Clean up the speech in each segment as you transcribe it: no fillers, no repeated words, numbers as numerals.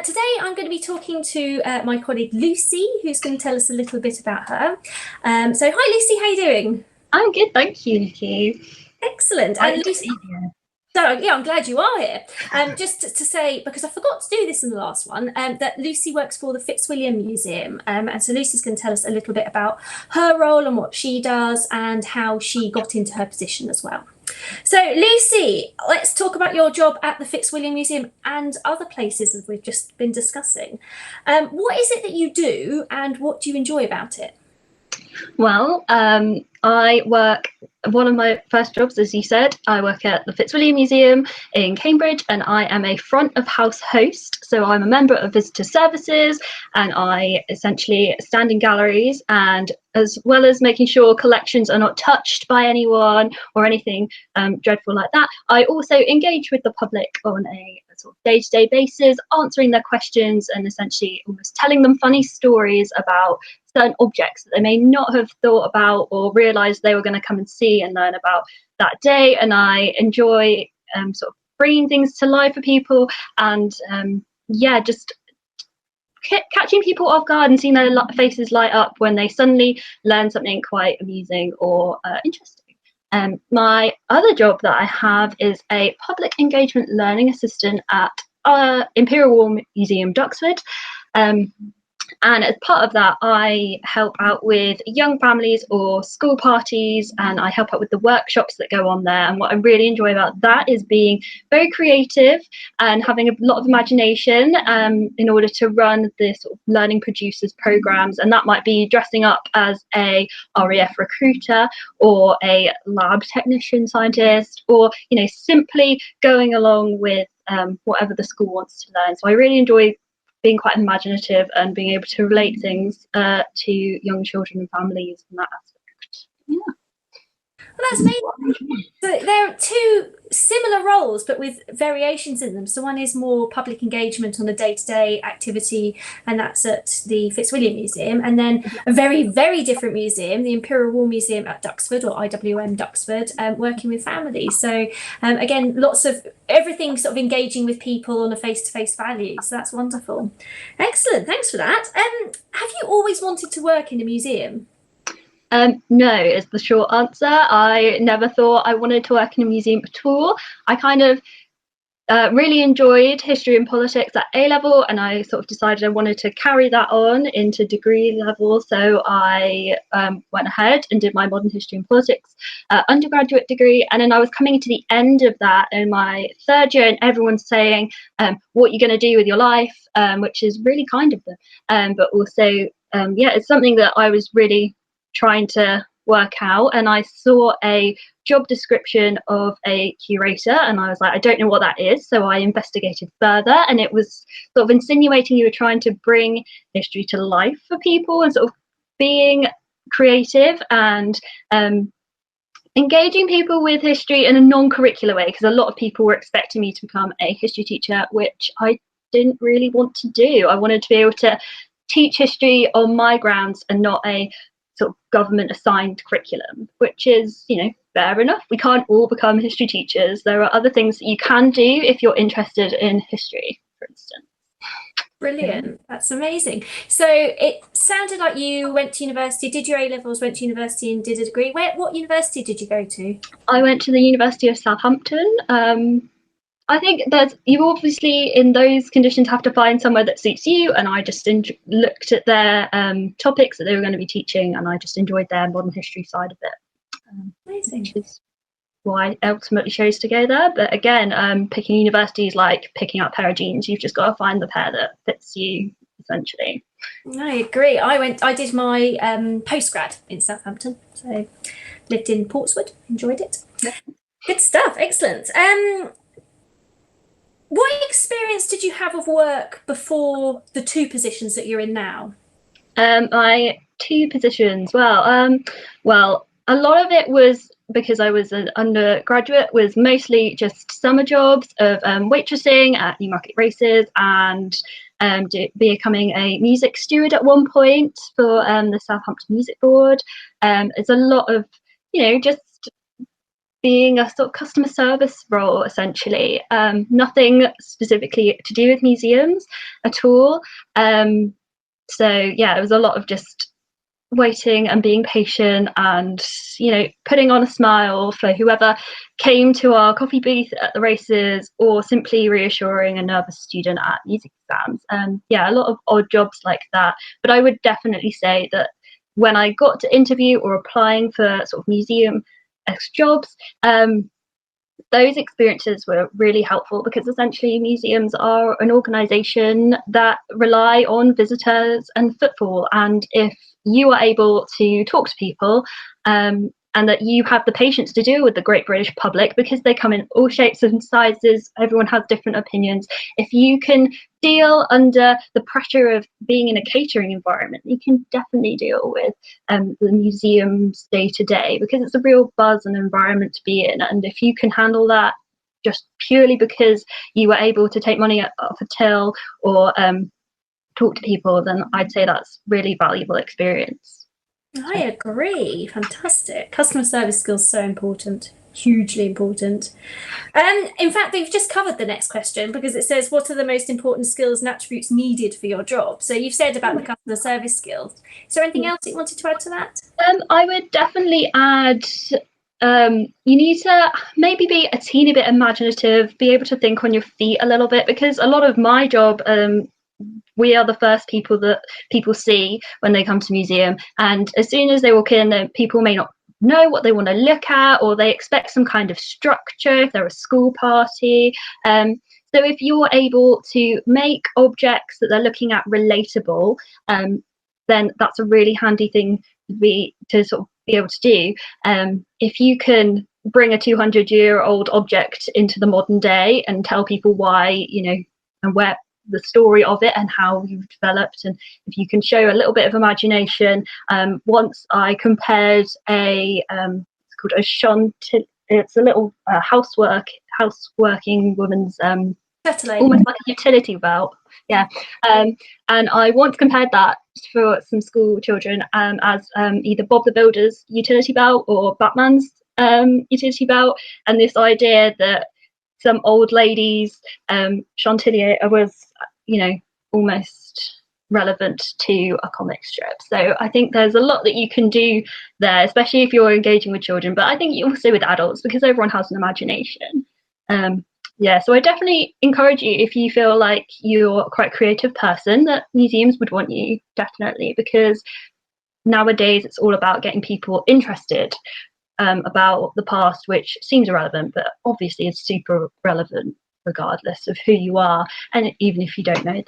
Today I'm going to be talking to my colleague Lucy, who's going to tell us a little bit about her. So hi Lucy, how are you doing? I'm good, thank you, Niki. Excellent. And Lucy, so yeah, I'm glad you are here. Just to say, because I forgot to do this in the last one, that Lucy works for the Fitzwilliam Museum, and so Lucy's going to tell us a little bit about her role and what she does and how she got into her position as well. So Lucy, let's talk about your job at the Fitzwilliam Museum and other places that we've just been discussing. What is it that you do and what do you enjoy about it? Well, I work, one of my first jobs, as you said, I work at the Fitzwilliam Museum in Cambridge, and I am a front of house host. So I'm a member of visitor services, and I essentially stand in galleries, and as well as making sure collections are not touched by anyone or anything dreadful like that, I also engage with the public on a sort of day-to-day basis, answering their questions and essentially almost telling them funny stories about certain objects that they may not have thought about or realised they were going to come and see and learn about that day. And I enjoy sort of bringing things to life for people and just catching people off guard and seeing their faces light up when they suddenly learn something quite amusing or interesting. My other job that I have is a public engagement learning assistant at Imperial War Museum, Duxford. And as part of that, I help out with young families or school parties, and I help out with the workshops that go on there. And what I really enjoy about that is being very creative and having a lot of imagination in order to run the sort of learning producers programs. And that might be dressing up as a RAF recruiter or a lab technician scientist, or simply going along with whatever the school wants to learn. So I really enjoy being quite imaginative and being able to relate things to young children and families in that aspect. Yeah. Well, that's amazing. So there are two similar roles, but with variations in them. So one is more public engagement on a day-to-day activity, and that's at the Fitzwilliam Museum. And then a very, very different museum, the Imperial War Museum at Duxford, or IWM Duxford, working with families. So again, lots of everything sort of engaging with people on a face-to-face value. So that's wonderful. Excellent. Thanks for that. Have you always wanted to work in a museum? No, is the short answer. I never thought I wanted to work in a museum at all. I kind of really enjoyed history and politics at A level, and I sort of decided I wanted to carry that on into degree level. So I went ahead and did my modern history and politics undergraduate degree, and then I was coming to the end of that in my third year, and everyone's saying, what are you going to do with your life, which is really kind of them. But also, it's something that I was really trying to work out, and I saw a job description of a curator, and I was like, I don't know what that is. So I investigated further, and it was sort of insinuating you were trying to bring history to life for people and sort of being creative and engaging people with history in a non-curricular way, because a lot of people were expecting me to become a history teacher, which I didn't really want to do. I wanted to be able to teach history on my grounds and not a sort of government assigned curriculum, which is, fair enough. We can't all become history teachers. There are other things that you can do if you're interested in history, for instance. Brilliant. That's amazing. So it sounded like you went to university, did your A levels, went to university and did a degree. What university did you go to? I went to the University of Southampton. I think you obviously in those conditions have to find somewhere that suits you, and I just looked at their topics that they were going to be teaching, and I just enjoyed their modern history side of it. Amazing. Which is why I ultimately chose to go there. But again, picking university is like picking out a pair of jeans. You've just got to find the pair that fits you, essentially. I agree. I did my postgrad in Southampton, so lived in Portswood, enjoyed it. Yeah. Good stuff. Excellent. What experience did you have of work before the two positions that you're in now? My two positions. Well, a lot of it was because I was an undergraduate, was mostly just summer jobs of waitressing at Newmarket races and becoming a music steward at one point for the Southampton Music Board. It's a lot of, just being a sort of customer service role, essentially. Nothing specifically to do with museums at all. So yeah, it was a lot of just waiting and being patient and, you know, putting on a smile for whoever came to our coffee booth at the races, or simply reassuring a nervous student at music exams. Yeah, a lot of odd jobs like that. But I would definitely say that when I got to interview or applying for sort of museum jobs, those experiences were really helpful, because essentially museums are an organisation that rely on visitors and footfall, and if you are able to talk to people, and that you have the patience to deal with the great British public, because they come in all shapes and sizes, everyone has different opinions. If you can deal under the pressure of being in a catering environment, you can definitely deal with the museum's day to day, because it's a real buzz and environment to be in. And if you can handle that just purely because you were able to take money off a till or talk to people, then I'd say that's really valuable experience. I agree. Fantastic. Customer service skills so important, hugely important. In fact, they've just covered the next question, because it says, what are the most important skills and attributes needed for your job? So you've said about the customer service skills. Is there anything else you wanted to add to that? I would definitely add, you need to maybe be a teeny bit imaginative, be able to think on your feet a little bit, because a lot of my job, we are the first people that people see when they come to museum, and as soon as they walk in, then people may not know what they want to look at, or they expect some kind of structure if they're a school party. So if you're able to make objects that they're looking at relatable, then that's a really handy thing to sort of be able to do. If you can bring a 200-year-old object into the modern day and tell people why, you know, and where the story of it and how you've developed, and if you can show a little bit of imagination. Once I compared it's called a chantilly, it's a little houseworking woman's almost like a utility belt, yeah. And I once compared that for some school children as either Bob the Builder's utility belt or Batman's utility belt, and this idea that some old lady's chantilly was, you know, almost relevant to a comic strip. So I think there's a lot that you can do there, especially if you're engaging with children, but I think also with adults, because everyone has an imagination. Yeah, so I definitely encourage you, if you feel like you're quite a creative person, that museums would want you, definitely, because nowadays it's all about getting people interested about the past, which seems irrelevant, but obviously is super relevant regardless of who you are, and even if you don't know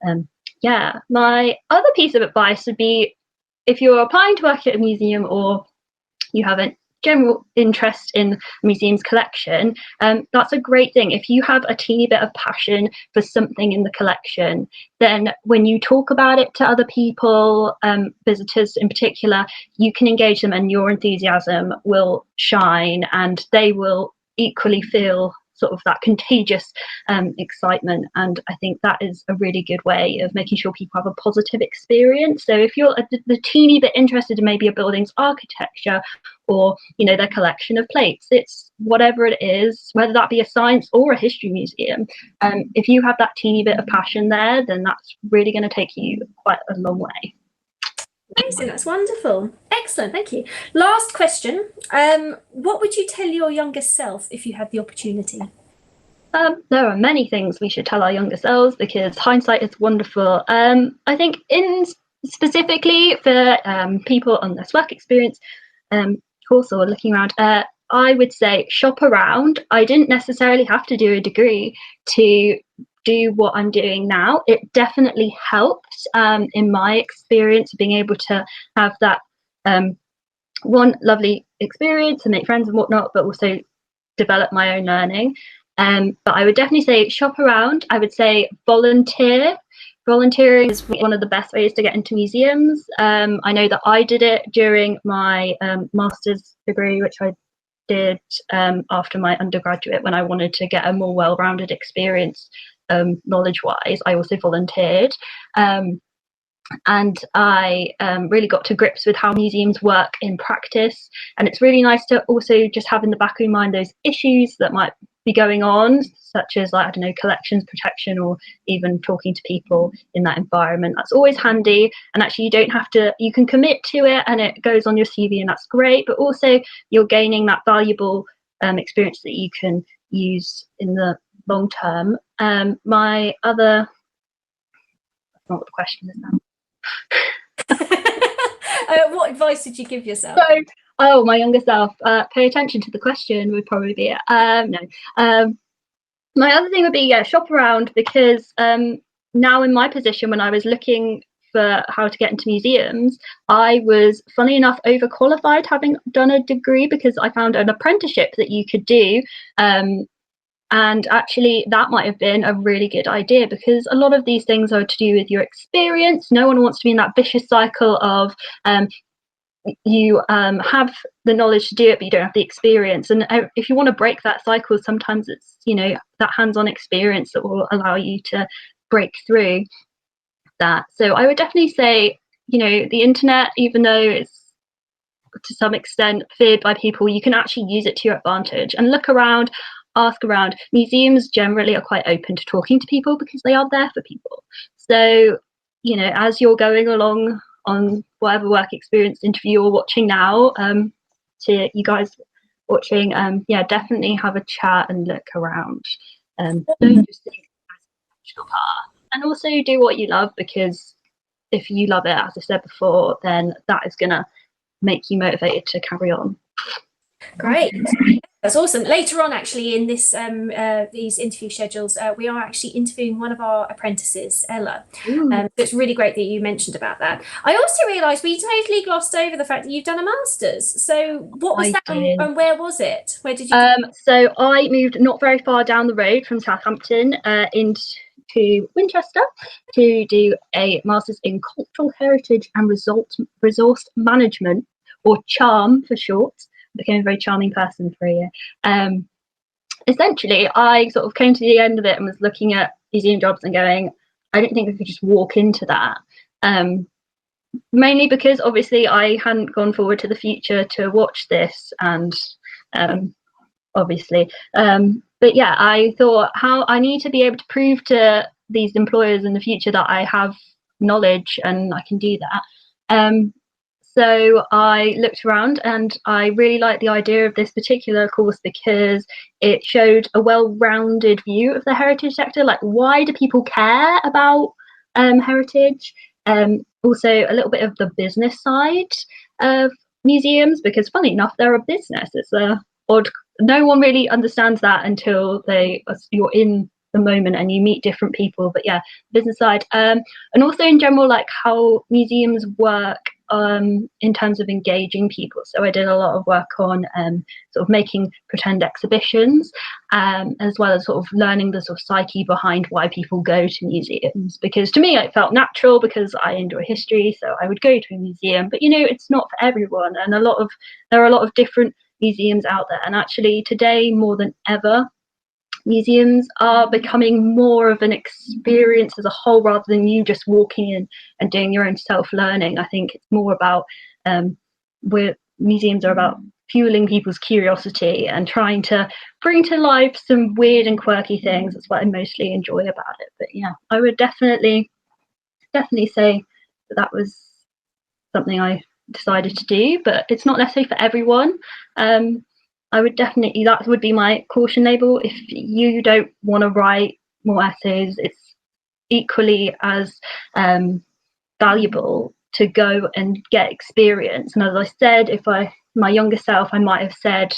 that. Yeah, my other piece of advice would be, if you're applying to work at a museum, or you have a general interest in the museum's collection, that's a great thing. If you have a teeny bit of passion for something in the collection, then when you talk about it to other people, visitors in particular, you can engage them, and your enthusiasm will shine, and they will equally feel sort of that contagious excitement. And I think that is a really good way of making sure people have a positive experience. So if you're the teeny bit interested in maybe a building's architecture, or, you know, their collection of plates, it's whatever it is, whether that be a science or a history museum, if you have that teeny bit of passion there, then that's really going to take you quite a long way. Amazing, that's wonderful. Excellent, thank you. Last question. What would you tell your younger self if you had the opportunity? There are many things we should tell our younger selves, because hindsight is wonderful. I think specifically for people on this work experience course, or looking around, I would say shop around. I didn't necessarily have to do a degree to do what I'm doing now. It definitely helped in my experience, being able to have that one lovely experience and make friends and whatnot, but also develop my own learning. But I would definitely say shop around. I would say volunteer. Volunteering is one of the best ways to get into museums. I know that I did it during my master's degree, which I did after my undergraduate, when I wanted to get a more well-rounded experience knowledge-wise. I also volunteered. and I really got to grips with how museums work in practice. And it's really nice to also just have in the back of your mind those issues that might be going on, such as, like, I don't know, collections protection, or even talking to people in that environment. That's always handy. And actually, you don't have to, you can commit to it and it goes on your CV, and that's great. But also, you're gaining that valuable experience that you can use in the long term. My other, that's not what the question is now. What advice would you give yourself? So, oh, my younger self, pay attention to the question would probably be it. No. My other thing would be, yeah, shop around, because now in my position, when I was looking for how to get into museums, I was, funny enough, overqualified, having done a degree, because I found an apprenticeship that you could do. And actually, that might have been a really good idea, because a lot of these things are to do with your experience. No one wants to be in that vicious cycle of you have the knowledge to do it, but you don't have the experience. And if you want to break that cycle, sometimes it's, you know, that hands-on experience that will allow you to break through that. So I would definitely say, you know, the internet, even though it's to some extent feared by people, you can actually use it to your advantage and look around, ask around. Museums generally are quite open to talking to people because they are there for people. So, you know, as you're going along on whatever work experience interview you're watching now, to you guys watching, yeah, definitely have a chat and look around. Don't just think as a professional path, and also do what you love, because if you love it, as I said before, then that is gonna make you motivated to carry on. Great. That's awesome. Later on, actually, in this these interview schedules, we are actually interviewing one of our apprentices, Ella. So it's really great that you mentioned about that. I also realised we totally glossed over the fact that you've done a master's. So what was that, and where was it? Where did you? So I moved not very far down the road from Southampton into Winchester to do a master's in cultural heritage and resource management, or CHARM for short. Became a very charming person for a year. Essentially, I sort of came to the end of it and was looking at museum jobs and going, I don't think I could just walk into that. Mainly because obviously I hadn't gone forward to the future to watch this, and obviously, but yeah, I thought, how I need to be able to prove to these employers in the future that I have knowledge and I can do that. So I looked around and I really liked the idea of this particular course because it showed a well-rounded view of the heritage sector. Like, why do people care about heritage? Also a little bit of the business side of museums, because funny enough, they're a business. It's odd. No one really understands that until you're in the moment and you meet different people. But yeah, business side, and also in general, like how museums work in terms of engaging people. So I did a lot of work on sort of making pretend exhibitions, as well as sort of learning the sort of psyche behind why people go to museums, because to me it felt natural because I enjoy history, so I would go to a museum. But you know, it's not for everyone, and there are a lot of different museums out there. And actually today, more than ever, museums are becoming more of an experience as a whole, rather than you just walking in and doing your own self-learning. I think it's more about where museums are about fueling people's curiosity and trying to bring to life some weird and quirky things. That's what I mostly enjoy about it. But yeah, I would definitely say that was something I decided to do, but it's not necessarily for everyone. I would definitely, that would be my caution label. If you don't want to write more essays, it's equally as valuable to go and get experience. And as I said, my younger self, I might have said,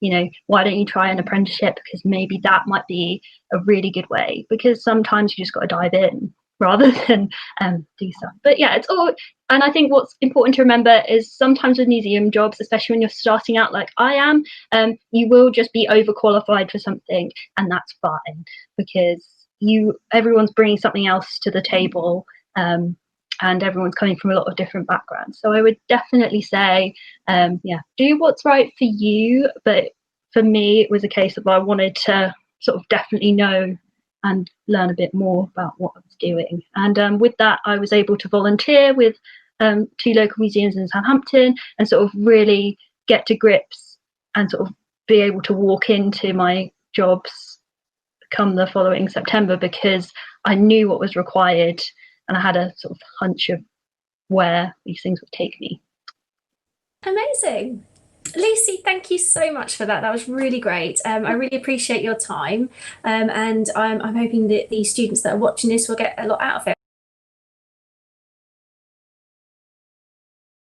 you know, why don't you try an apprenticeship? Because maybe that might be a really good way, because sometimes you just got to dive in rather than do stuff. But yeah, it's all, and I think what's important to remember is sometimes with museum jobs, especially when you're starting out like I am, you will just be overqualified for something, and that's fine, because everyone's bringing something else to the table, and everyone's coming from a lot of different backgrounds. So I would definitely say, yeah, do what's right for you. But for me, it was a case of I wanted to sort of definitely know and learn a bit more about what I was doing. And with that, I was able to volunteer with 2 local museums in Southampton and sort of really get to grips and sort of be able to walk into my jobs come the following September, because I knew what was required and I had a sort of hunch of where these things would take me. Amazing. Lucy, thank you so much for that. That was really great. I really appreciate your time, and I'm hoping that the students that are watching this will get a lot out of it.